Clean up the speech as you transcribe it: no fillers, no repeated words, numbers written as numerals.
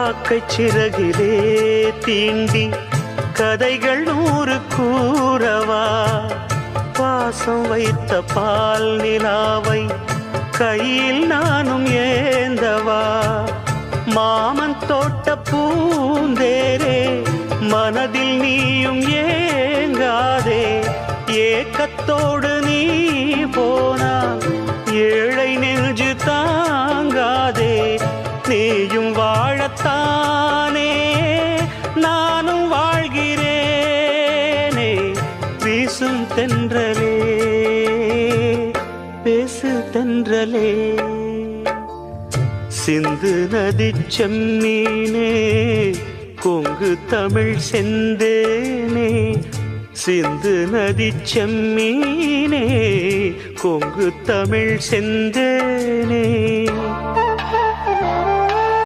காக்கை சிறகிலே தீண்டி கதைகள் 100 கூறவா பாசம் வைத்த பால் நிலாவை கையில் நானும் ஏந்தவா மாமன் தோட்ட பூந்தேரே மனதில் நீயும் ஏங்காதே ஏக்கத்தோடு நீ போனா ஏழை நெஞ்சு தாங்காதே நீயும் வாழத்தானே நானும் வாழ்கிறேனே வீசும் தென்றலே பேசு தென்றலே சிந்து நதி செம்மீனே கொங்கு தமிழ் செந்தேனே சிந்து நதி செம்மீனே கொங்கு தமிழ் செந்தேனே